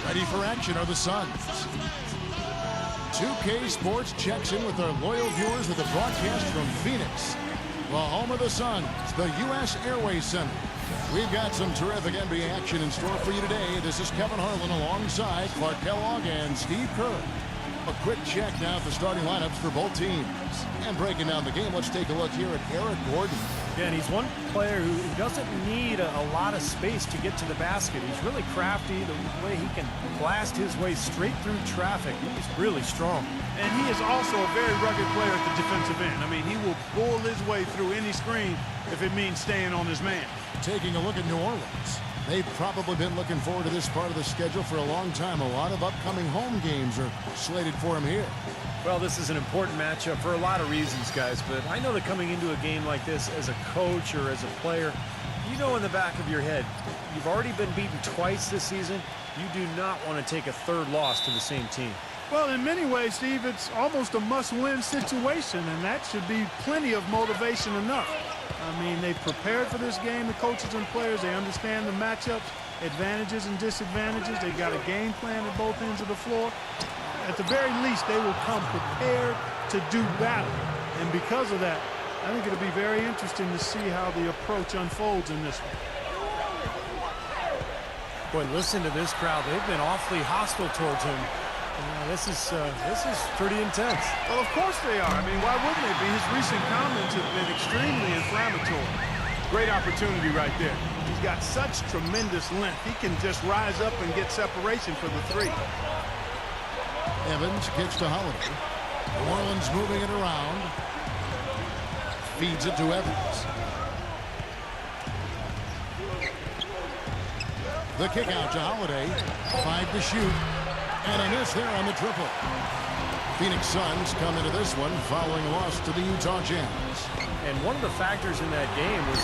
Ready for action are the Suns. 2K Sports checks in with our loyal viewers with a broadcast from Phoenix, the home of the Suns, the U.S. Airways Center. We've got some terrific NBA action in store for you today. This is Kevin Harlan alongside Clark Kellogg and Steve Kerr. A quick check now at the starting lineups for both teams. And breaking down the game, let's take a look here at Eric Gordon. Yeah, and he's one player who doesn't need a lot of space to get to the basket. He's really crafty. The way he can blast his way straight through traffic, he's really strong. And he is also a very rugged player at the defensive end. I mean, he will bull his way through any screen if it means staying on his man. Taking a look at New Orleans. They've probably been looking forward to this part of the schedule for a long time. A lot of upcoming home games are slated for them here. Well, this is an important matchup for a lot of reasons, guys, but I know that coming into a game like this as a coach or as a player, you know in the back of your head, you've already been beaten twice this season. You do not want to take a third loss to the same team. Well, in many ways, Steve, it's almost a must-win situation, and that should be plenty of motivation enough. I mean, they've prepared for this game, the coaches and players. They understand the matchups, advantages and disadvantages. They've got a game plan at both ends of the floor. At the very least, they will come prepared to do battle. And because of that, I think it'll be very interesting to see how the approach unfolds in this one. Boy, listen to this crowd. They've been awfully hostile towards him. This is pretty intense. Well, of course they are. I mean, why wouldn't they be? His recent comments have been extremely inflammatory. Great opportunity right there. He's got such tremendous length. He can just rise up and get separation for the three. Evans kicks to Holiday. New Orleans moving it around. Feeds it to Evans. The kick out to Holiday. 5 to shoot. And a miss there on the triple. Phoenix Suns come into this one following a loss to the Utah Jazz. And one of the factors in that game was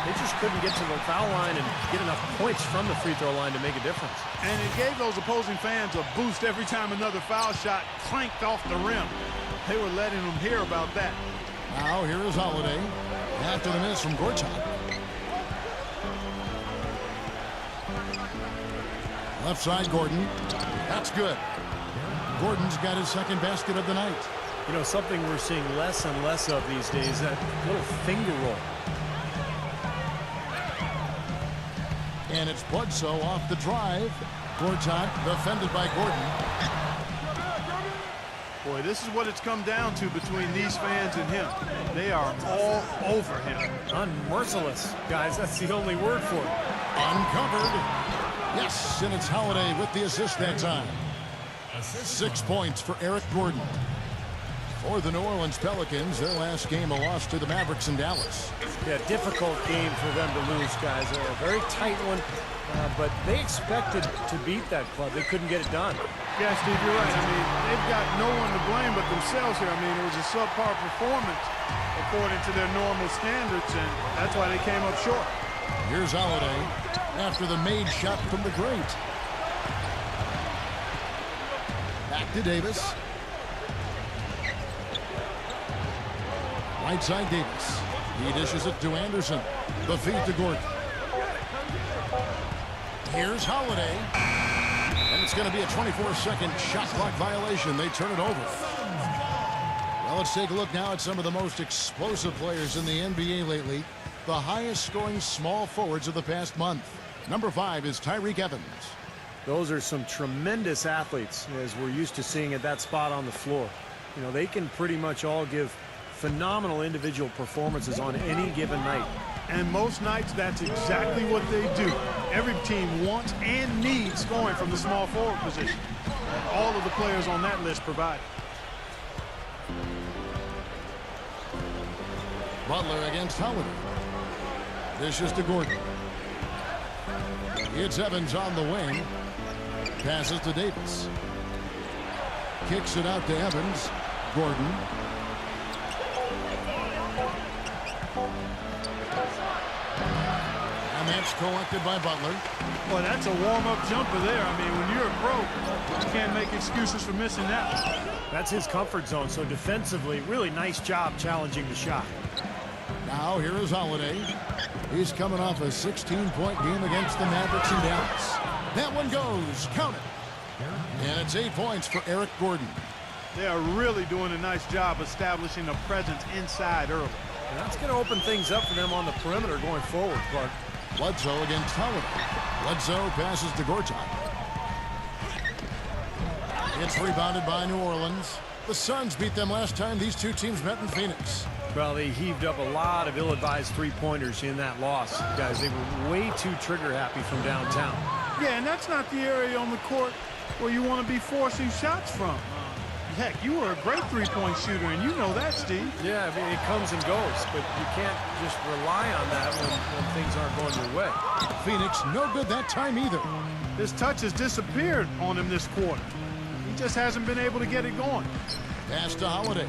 they just couldn't get to the foul line and get enough points from the free throw line to make a difference. And it gave those opposing fans a boost every time another foul shot clanked off the rim. They were letting them hear about that. Now here is Holiday after the miss from Gortat. Left side, Gordon. That's good. Gordon's got his second basket of the night. You know, something we're seeing less and less of these days, that little finger roll. And it's Bledsoe off the drive. Gortat defended by Gordon. Boy, this is what it's come down to between these fans and him. They are all over him. Unmerciless, guys. That's the only word for it. Uncovered. Yes, and it's Holiday with the assist that time. 6 points for Eric Gordon. For the New Orleans Pelicans, their last game a loss to the Mavericks in Dallas. Yeah, difficult game for them to lose, guys. A very tight one, but they expected to beat that club. They couldn't get it done. Yeah, Steve, you're right. I mean, they've got no one to blame but themselves here. I mean, it was a subpar performance according to their normal standards, and that's why they came up short. Here's Holiday after the made shot from the great. Back to Davis. Right side Davis. He dishes it to Anderson. The feed to Gordon. Here's Holiday. And it's going to be a 24-second shot clock violation. They turn it over. Well, let's take a look now at some of the most explosive players in the NBA lately. The highest scoring small forwards of the past month. Number 5 is Tyreke Evans. Those are some tremendous athletes, as we're used to seeing at that spot on the floor. You know, they can pretty much all give phenomenal individual performances on any given night. And most nights, that's exactly what they do. Every team wants and needs scoring from the small forward position. And all of the players on that list provide. Butler against Howard. Dishes to Gordon. It's Evans on the wing. Passes to Davis. Kicks it out to Evans. Gordon. And they That's collected by Butler. Well, that's a warm-up jumper there. I mean, when you're a pro, you can't make excuses for missing that one. That's his comfort zone, so defensively, really nice job challenging the shot. Now here is Holiday. He's coming off a 16-point game against the Mavericks in Dallas. That one goes. Count it. And it's 8 points for Eric Gordon. They are really doing a nice job establishing a presence inside early. And that's going to open things up for them on the perimeter going forward, Clark. Bledsoe against Holiday. Bledsoe passes to Gortat. It's rebounded by New Orleans. The Suns beat them last time these two teams met in Phoenix. Well, they heaved up a lot of ill-advised three-pointers in that loss. Guys, they were way too trigger-happy from downtown. Yeah, and that's not the area on the court where you want to be forcing shots from. Heck, you were a great three-point shooter, and you know that, Steve. Yeah, I mean, it comes and goes, but you can't just rely on that when things aren't going your way. Phoenix, no good that time either. His touch has disappeared on him this quarter. He just hasn't been able to get it going. Pass to Holiday.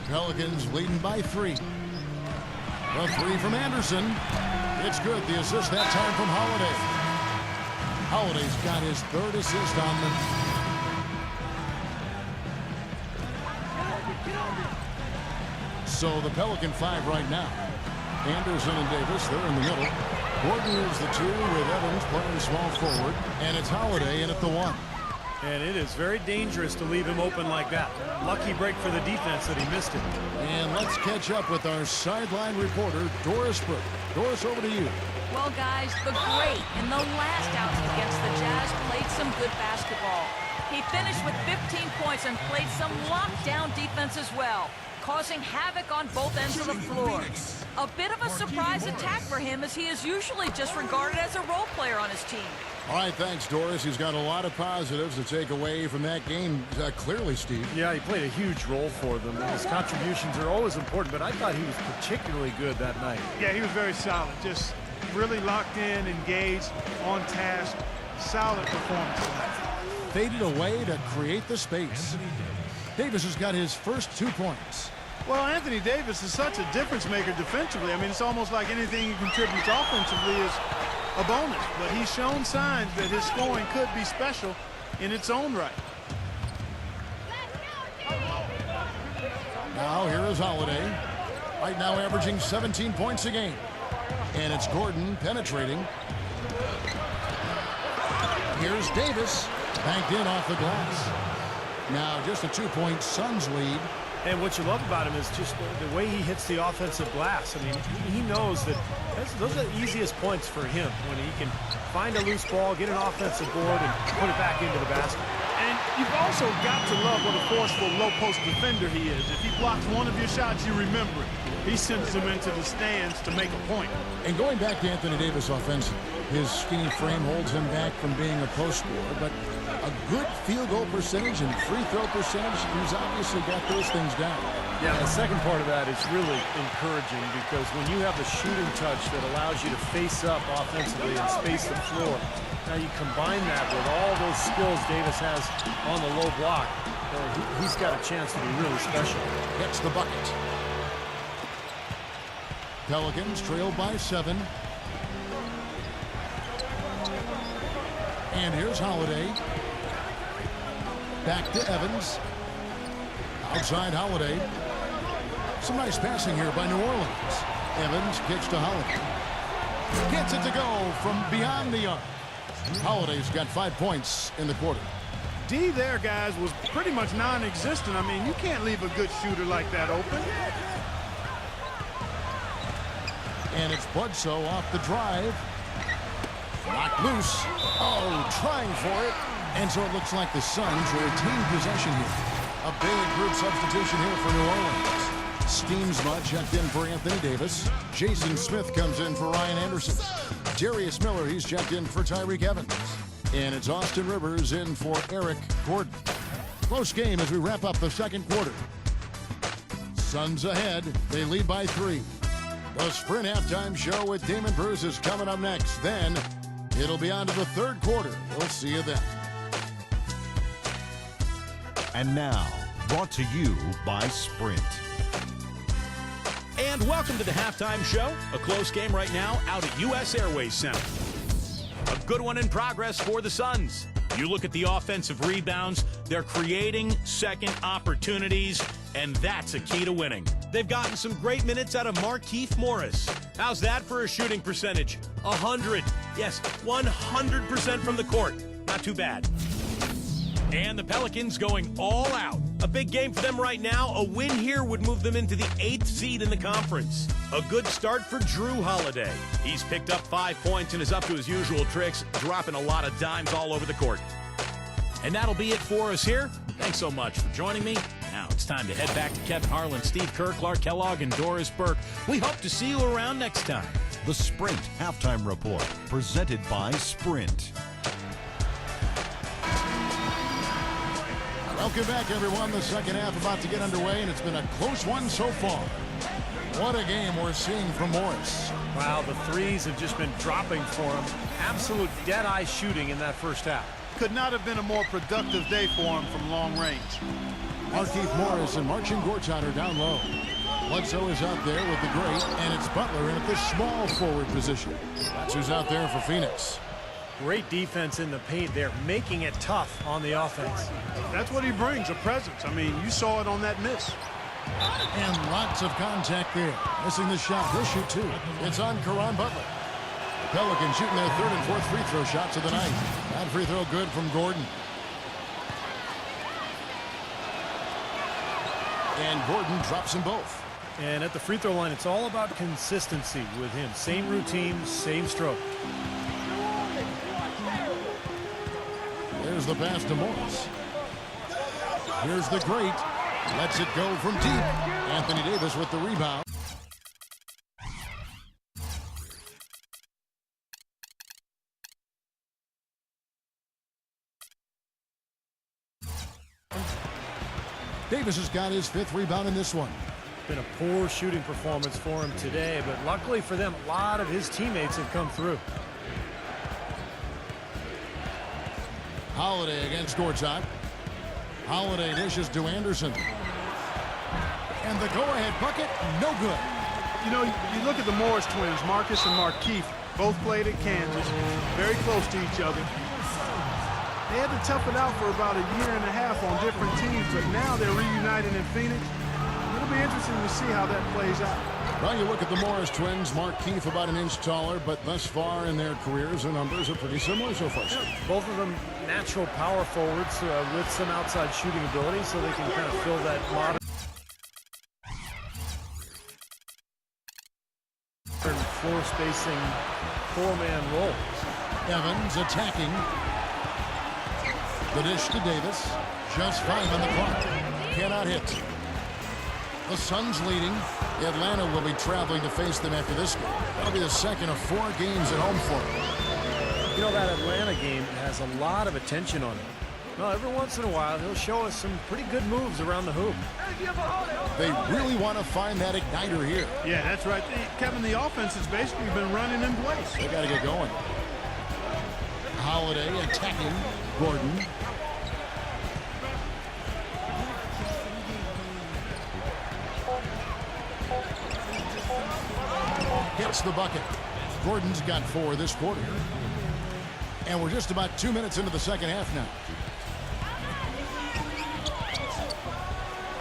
Pelicans leading by 3. A 3 from Anderson. It's good. The assist that time from Holiday. Holiday's got his 3rd assist on them. So the Pelican 5 right now. Anderson and Davis, they're in the middle. Gordon is the 2 with Evans playing small forward. And it's Holiday in at the 1. And it is very dangerous to leave him open like that. Lucky break for the defense that he missed it. And let's catch up with our sideline reporter, Doris Burke. Doris, over to you. Well, guys, the great in the last outing against the Jazz played some good basketball. He finished with 15 points and played some lockdown defense as well, causing havoc on both ends of the floor. A bit of a surprise attack for him, as he is usually just regarded as a role player on his team. All right, thanks, Doris. He's got a lot of positives to take away from that game, clearly, Steve. Yeah, he played a huge role for them. His contributions are always important, but I thought he was particularly good that night. Yeah, he was very solid. Just really locked in, engaged, on task. Solid performance tonight. Faded away to create the space. Davis has got his first 2 points. Well, Anthony Davis is such a difference maker defensively. I mean, it's almost like anything he contributes offensively is a bonus. But he's shown signs that his scoring could be special in its own right. Now here is Holiday. Right now averaging 17 points a game. And it's Gordon penetrating. Here's Davis. Banked in off the glass. Now just a 2-point Suns lead. And what you love about him is just the way he hits the offensive glass. I mean, he knows that those are the easiest points for him, when he can find a loose ball, get an offensive board, and put it back into the basket. And you've also got to love what a forceful low-post defender he is. If he blocks one of your shots, you remember it. He sends them into the stands to make a point. And going back to Anthony Davis offensively, his skinny frame holds him back from being a post scorer, but a good field goal percentage and free throw percentage, he's obviously got those things down. Yeah, the second part of that is really encouraging, because when you have the shooting touch that allows you to face up offensively and space the floor, now you combine that with all those skills Davis has on the low block, he's got a chance to be really special. Gets the bucket. Pelicans trail by 7. And here's Holiday. Back to Evans. Outside Holiday. Some nice passing here by New Orleans. Evans kicks to Holiday. Gets it to go from beyond the arc. Holiday's got 5 points in the quarter. D there, guys, was pretty much non-existent. I mean, you can't leave a good shooter like that open. And it's Bledsoe off the drive. Knocked loose. Oh, trying for it. And so it looks like the Suns will retain possession here. A big group substitution here for New Orleans. Steamsma checked in for Anthony Davis. Jason Smith comes in for Ryan Anderson. Darius Miller, he's checked in for Tyreek Evans. And it's Austin Rivers in for Eric Gordon. Close game as we wrap up the second quarter. Suns ahead. They lead by 3. The Sprint Halftime Show with Damon Bruce is coming up next. Then it'll be on to the third quarter. We'll see you then. And now, brought to you by Sprint. And welcome to the halftime show. A close game right now out at U.S. Airways Center. A good one in progress for the Suns. You look at the offensive rebounds, they're creating second opportunities, and that's a key to winning. They've gotten some great minutes out of Markieff Morris. How's that for a shooting percentage? 100. Yes, 100% from the court. Not too bad. And the Pelicans going all out. A big game for them right now. A win here would move them into the 8th seed in the conference. A good start for Drew Holiday. He's picked up 5 points and is up to his usual tricks, dropping a lot of dimes all over the court. And that'll be it for us here. Thanks so much for joining me. Now it's time to head back to Kevin Harlan, Steve Kerr, Clark Kellogg, and Doris Burke. We hope to see you around next time. The Sprint Halftime Report, presented by Sprint. Welcome back, everyone. The second half about to get underway, and it's been a close one so far. What a game we're seeing from Morris. Wow, the threes have just been dropping for him. Absolute dead-eye shooting in that first half. Could not have been a more productive day for him from long range. Markieff Morris and Marcin Gortat are down low. Bledsoe is out there with the great, and it's Butler in at the small forward position. That's who's out there for Phoenix. Great defense in the paint there, making it tough on the offense. That's what he brings, a presence. I mean, you saw it on that miss. And lots of contact there. Missing the shot. He'll shoot two. It's on Caron Butler. The Pelicans shooting their third and fourth free throw shots of the night. That free throw good from Gordon. And Gordon drops them both. And at the free throw line, it's all about consistency with him. Same routine, same stroke. There's the pass to Morris. Here's the great. Lets it go from deep. Anthony Davis with the rebound. Davis has got his 5th rebound in this one. Been a poor shooting performance for him today, but luckily for them, a lot of his teammates have come through. Holiday against Gortat. Holiday dishes to Anderson. And the go-ahead bucket, no good. You know, you look at the Morris twins, Marcus and Markieff, both played at Kansas, very close to each other. They had to tough it out for about a year and a half on different teams, but now they're reunited in Phoenix. It'll be interesting to see how that plays out. Well, you look at the Morris twins, Markieff about an inch taller, but thus far in their careers, their numbers are pretty similar so far. Both of them natural power forwards with some outside shooting ability, so they can kind of fill that modern floor spacing four-man role. Evans attacking. The dish to Davis. Just 5 on the clock. Cannot hit. The Suns leading. Atlanta will be traveling to face them after this game. That'll be the second of 4 games at home for them. You know, that Atlanta game has a lot of attention on it. Well, every once in a while, he'll show us some pretty good moves around the hoop. They really want to find that igniter here. Yeah, that's right. Kevin, the offense has basically been running in place. They got to get going. Holiday attacking Gordon. Hits the bucket. Gordon's got 4 this quarter. And we're just about 2 minutes into the second half now.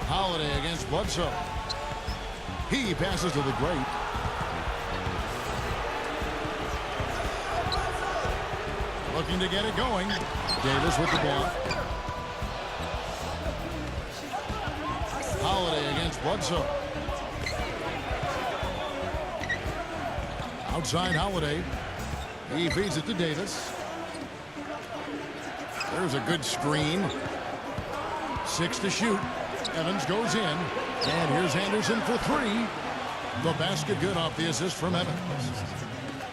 Holiday against Bledsoe. He passes to the great. Looking to get it going. Davis with the block. Holiday against Bledsoe. Outside Holiday. He feeds it to Davis. There's a good screen. 6 to shoot. Evans goes in. And here's Anderson for 3. The basket good off the assist from Evans.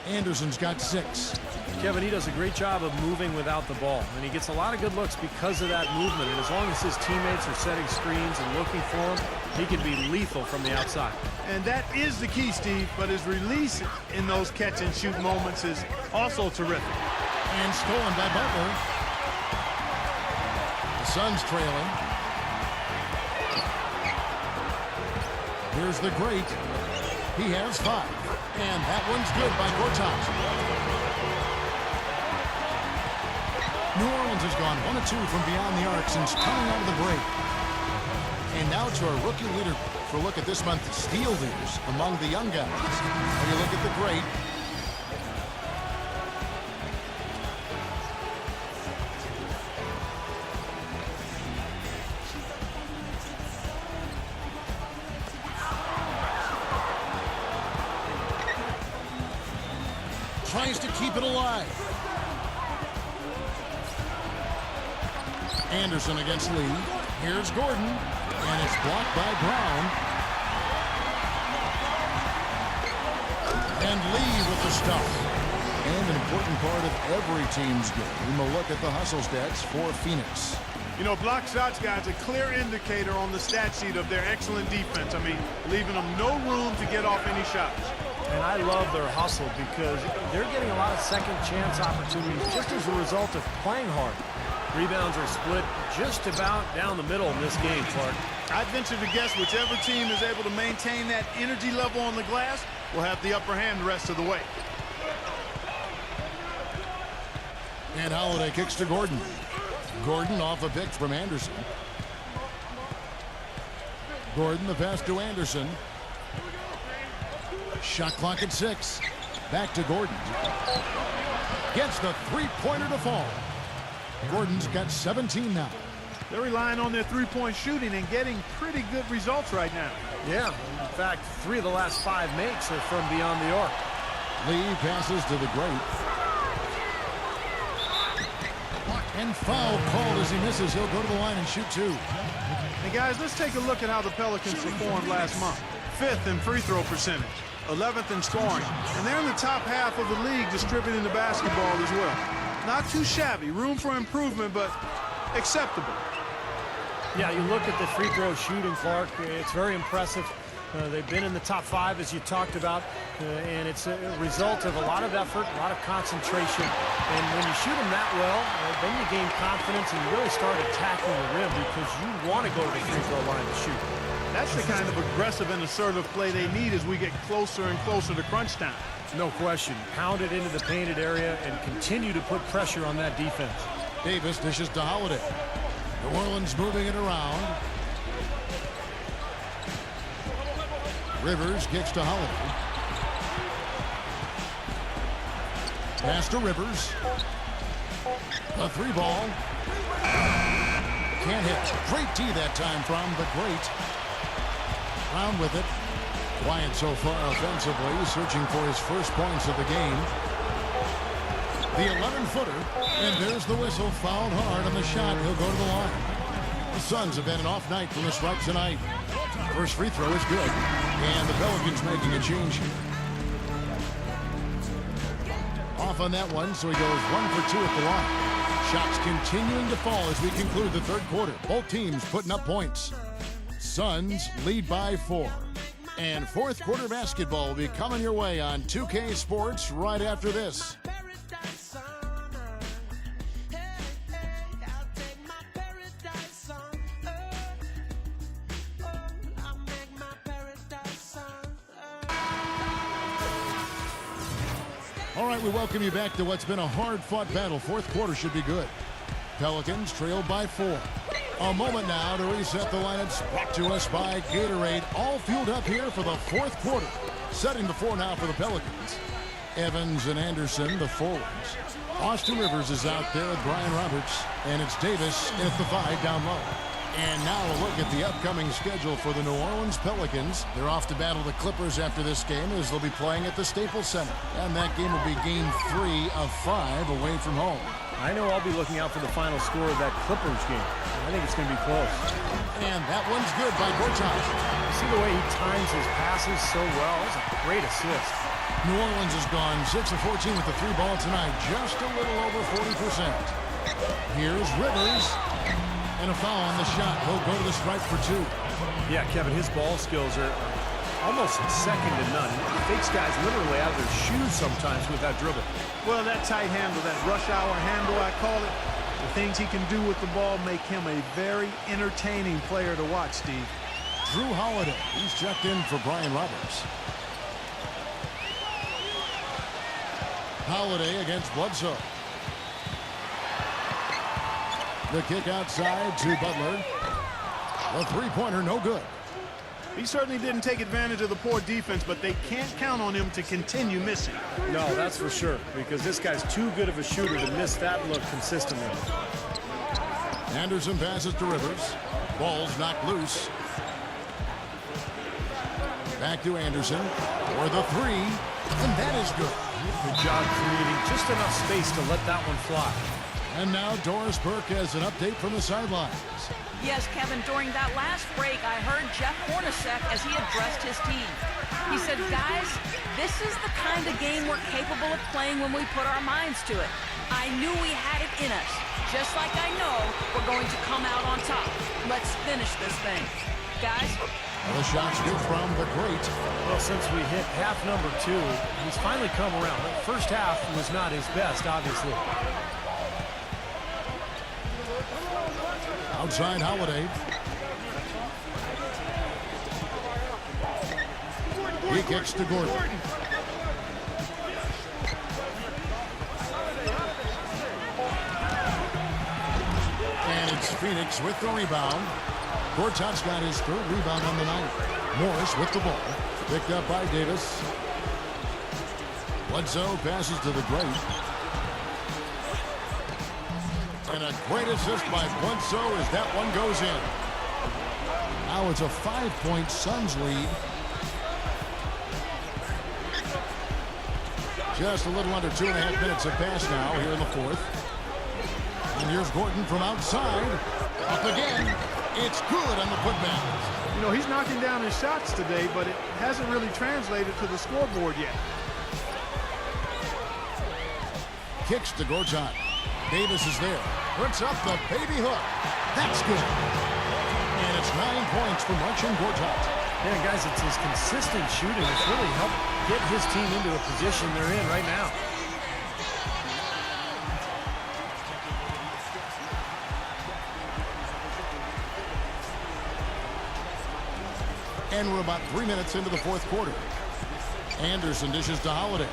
Anderson's got 6. Kevin, he does a great job of moving without the ball, and he gets a lot of good looks because of that movement. And as long as his teammates are setting screens and looking for him, he can be lethal from the outside. And that is the key, Steve, but his release in those catch-and-shoot moments is also terrific. And stolen by Butler. The Suns trailing. Here's the great. He has 5. And that one's good by Cortez. New Orleans has gone 1 of 2 from beyond the arc since coming out of the break. And now to our rookie leader for a look at this month's steal leaders among the young guys. When you look at the great, tries to keep it alive. Anderson against Lee. Here's Gordon, and it's blocked by Brown. And Lee with the stop. And an important part of every team's game, a look at the hustle stats for Phoenix. You know, block shots, guys, a clear indicator on the stat sheet of their excellent defense. I mean, leaving them no room to get off any shots. And I love their hustle because they're getting a lot of second chance opportunities just as a result of playing hard. Rebounds are split just about down the middle in this game, Clark. I'd venture to guess whichever team is able to maintain that energy level on the glass will have the upper hand the rest of the way. And Holiday kicks to Gordon. Gordon off a pick from Anderson. Gordon the pass to Anderson. Shot clock at 6. Back to Gordon. Gets the three-pointer to fall. Gordon's got 17 now. They're relying on their three-point shooting and getting pretty good results right now. Yeah, in fact, 3 of the last 5 makes are from beyond the arc. Lee passes to the great. And foul called as he misses. He'll go to the line and shoot 2. Hey, guys, let's take a look at how the Pelicans performed last month. 5th in free throw percentage, 11th in scoring, and they're in the top half of the league distributing the basketball as well. Not too shabby, room for improvement, but acceptable. Yeah, you look at the free throw shooting, Clark, it's very impressive. They've been in the top 5, as you talked about, and it's a result of a lot of effort, a lot of concentration. And when you shoot them that well, then you gain confidence and you really start attacking the rim because you want to go to the free throw line to shoot. That's the kind of aggressive and assertive play they need as we get closer and closer to crunch time. No question. Pound it into the painted area and continue to put pressure on that defense. Davis dishes to Holiday. New Orleans moving it around. Rivers kicks to Holiday. Pass to Rivers. A 3-ball. Can't hit. Great D that time from the great. Brown with it. Quiet so far offensively, searching for his first points of the game. The 11-footer, and there's the whistle, fouled hard on the shot. He'll go to the line. The Suns have had an off night from the stripe tonight. First free throw is good, and the Pelicans making a change here. Off on that one, so he goes 1 for 2 at the line. Shots continuing to fall as we conclude the third quarter. Both teams putting up points. Suns lead by 4. And fourth quarter basketball will be coming your way on 2K Sports right after this. All right, we welcome you back to what's been a hard-fought battle. Fourth quarter should be good. Pelicans trailed by 4. A moment now to reset the lineups, brought to us by Gatorade. All fueled up here for the fourth quarter. Setting the floor now for the Pelicans. Evans and Anderson, the forwards. Austin Rivers is out there with Brian Roberts. And it's Davis at the 5 down low. And now a look at the upcoming schedule for the New Orleans Pelicans. They're off to battle the Clippers after this game as they'll be playing at the Staples Center. And that game will be game 3 of 5 away from home. I know I'll be looking out for the final score of that Clippers game. I think it's going to be close. And that one's good by Cortez. See the way he times his passes so well? It's a great assist. New Orleans has gone 6 of 14 with the 3-ball tonight. Just a little over 40%. Here's Rivers. And a foul on the shot. He'll go to the stripe for 2. Yeah, Kevin, his ball skills are almost second to none. He takes guys literally out of their shoes sometimes with that dribble. Well, that tight handle, that rush hour handle, I call it, the things he can do with the ball make him a very entertaining player to watch, Steve. Drew Holiday, he's checked in for Brian Roberts. Holiday against Bledsoe. The kick outside to Butler. The three-pointer, no good. He certainly didn't take advantage of the poor defense, but they can't count on him to continue missing. No, that's for sure, because this guy's too good of a shooter to miss that look consistently. Anderson passes to Rivers. Ball's knocked loose. Back to Anderson for the three, and that is good. Good job creating just enough space to let that one fly. And now Doris Burke has an update from the sidelines. Yes, Kevin, during that last break, I heard Jeff Hornacek as he addressed his team. He said, guys, this is the kind of game we're capable of playing when we put our minds to it. I knew we had it in us, just like I know we're going to come out on top. Let's finish this thing. Guys? Well, the shot's good from the great. Well, since we hit half number 2, he's finally come around. The first half was not his best, obviously. Outside Holiday. He kicks to Gordon. And it's Phoenix with the rebound. Gortat's got his third rebound on the night. Morris with the ball. Picked up by Davis. Bledsoe passes to the great. And a great assist by Bledsoe as that one goes in. Now it's a 5-point Suns lead. Just a little under 2.5 minutes have passed now here in the fourth. And here's Gordon from outside. Up again. It's good on the putback. You know, he's knocking down his shots today, but it hasn't really translated to the scoreboard yet. Kicks to Gortat. Davis is there. Puts up the baby hook. That's good. And it's 9 points for Marcin Gortat. Yeah, guys, it's his consistent shooting that's really helped get his team into a position they're in right now. And we're about 3 minutes into the fourth quarter. Anderson dishes to Holiday.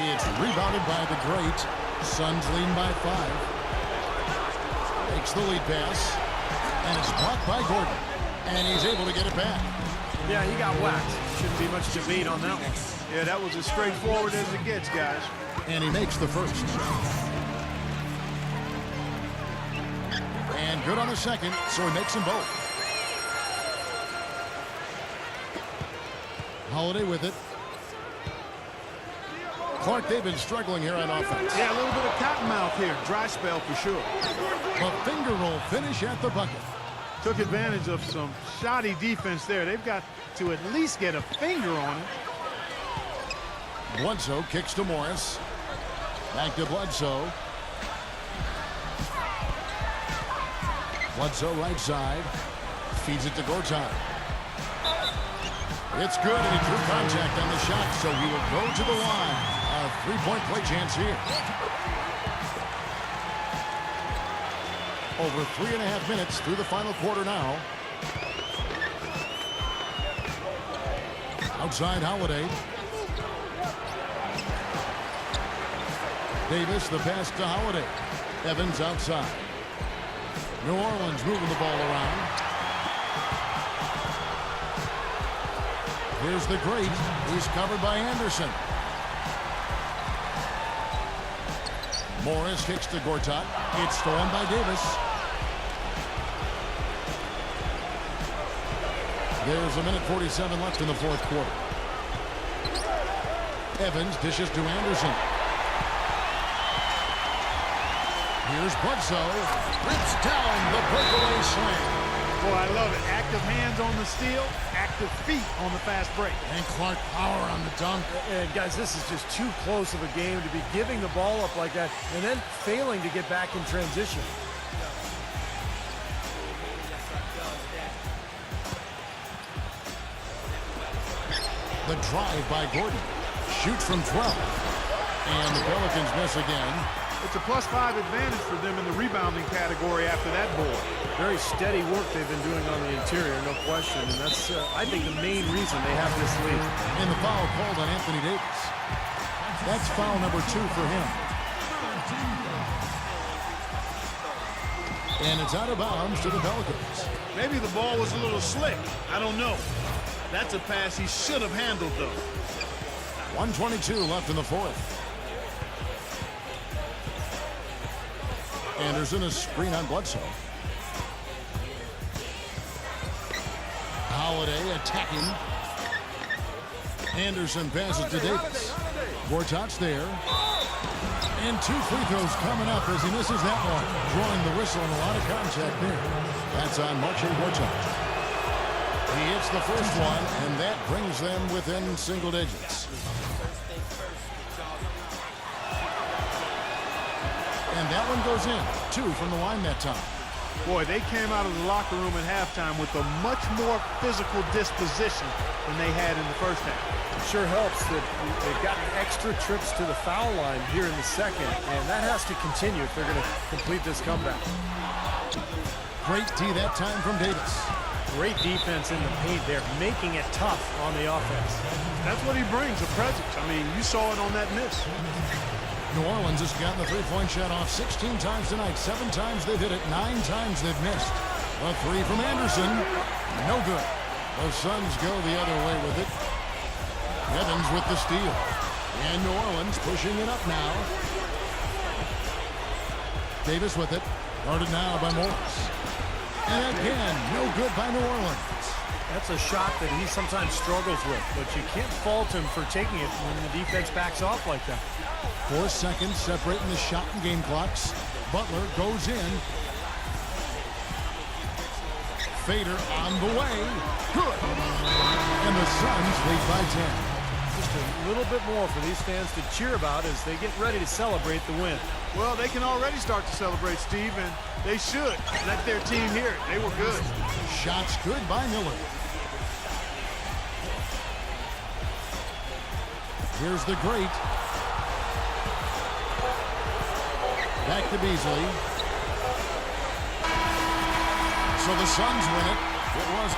It's rebounded by the great. Suns lead by 5. Takes the lead pass. And it's blocked by Gordon. And he's able to get it back. Yeah, he got whacked. Shouldn't be much debate on that one. Yeah, that was as straightforward as it gets, guys. And he makes the first. And good on the second, so he makes them both. Holiday with it. Clark, they've been struggling here on offense. Yeah, a little bit of cottonmouth here. Dry spell for sure. A finger roll finish at the bucket. Took advantage of some shoddy defense there. They've got to at least get a finger on it. Bledsoe kicks to Morris. Back to Bledsoe. Bledsoe right side. Feeds it to Gortat. It's good, and he drew contact on the shot, so he will go to the line. A three-point play chance here. Over 3.5 minutes through the final quarter now. Outside Holiday. Davis, the pass to Holiday. Evans outside. New Orleans moving the ball around. Here's the great. He's covered by Anderson. Morris kicks to Gortat. It's stolen by Davis. There's 1:47 left in the fourth quarter. Evans dishes to Anderson. Here's Bledsoe. Rips down the breakaway slam. Boy, I love it. Active hands on the steal, active feet on the fast break. And Clark power on the dunk. And guys, this is just too close of a game to be giving the ball up like that and then failing to get back in transition. The drive by Gordon. Shoots from 12. And the Pelicans miss again. It's a +5 advantage for them in the rebounding category after that board. Very steady work they've been doing on the interior, no question. And that's, I think, the main reason they have this lead. And the foul called on Anthony Davis. That's foul number 2 for him. And it's out of bounds to the Pelicans. Maybe the ball was a little slick. I don't know. That's a pass he should have handled, though. 1:22 left in the fourth. Anderson, a screen on Bledsoe. Holiday attacking. Anderson passes to Davis. Gortat's there. And 2 free throws coming up as he misses that one. Drawing the whistle and a lot of contact there. That's on Marcin Gortat. He hits the first one, and that brings them within single digits. And that one goes in. 2 from the line that time. Boy, they came out of the locker room at halftime with a much more physical disposition than they had in the first half. It sure helps that they've gotten extra trips to the foul line here in the second, and that has to continue if they're going to complete this comeback. Great D that time from Davis. Great defense in the paint there, making it tough on the offense. That's what he brings, a presence. I mean, you saw it on that miss. New Orleans has gotten the three-point shot off 16 times tonight. 7 times they've hit it, 9 times they've missed. A 3 from Anderson. No good. The Suns go the other way with it. Evans with the steal. And New Orleans pushing it up now. Davis with it. Guarded now by Morris. And again, no good by New Orleans. That's a shot that he sometimes struggles with, but you can't fault him for taking it when the defense backs off like that. 4 seconds separating the shot and game clocks. Butler goes in. Fader on the way. Good. And the Suns lead by 10. Just a little bit more for these fans to cheer about as they get ready to celebrate the win. Well, they can already start to celebrate, Steve, and they should. Let their team hear it. They were good. Shots good by Miller. Here's the great. Back to Beasley. So the Suns win it. It was